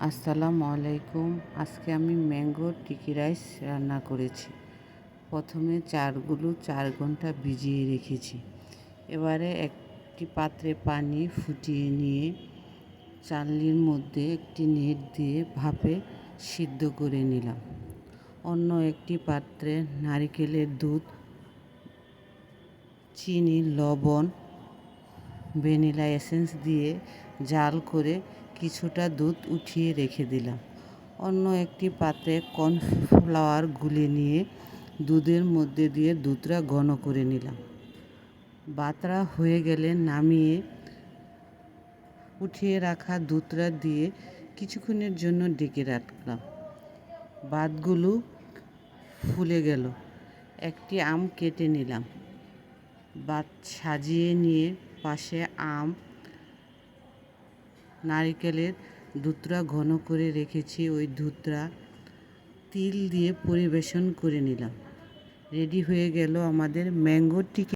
আসসালামু আলাইকুম। আজকে আমি ম্যাঙ্গো টিকি রাইস রান্না করেছি। প্রথমে চালগুলো 4 ঘন্টা ভিজিয়ে রেখেছি। এবারে একটি পাত্রে পানি ফুটিয়ে নিয়ে চালনির মধ্যে একটি নেট দিয়ে ভাপে সিদ্ধ করে নিলাম। অন্য একটি পাত্রে নারকেলের দুধ, চিনি, লবণ, ভ্যানিলা এসেন্স দিয়ে জাল করে কিছুটা দুধ উঠিয়ে রেখে দিলাম। অন্য একটি পাত্রে কর্নফ্লাওয়ার গুলে নিয়ে দুধের মধ্যে দিয়ে দুধটা ঘন করে নিলাম। বাতরা হয়ে গেলে নামিয়ে উঠিয়ে রাখা দুধটা দিয়ে কিছুক্ষণের জন্য ঢেকে রাখলাম। ভাতগুলো ফুলে গেল। একটি আম কেটে নিলাম। ভাত সাজিয়ে নিয়ে পাশে আম, নারকেলের দুধটা ঘন করে রেখেছি, ওই দুধটা তিল দিয়ে পরিবেশন করে নিলাম। রেডি হয়ে গেল আমাদের ম্যাঙ্গো টিকি।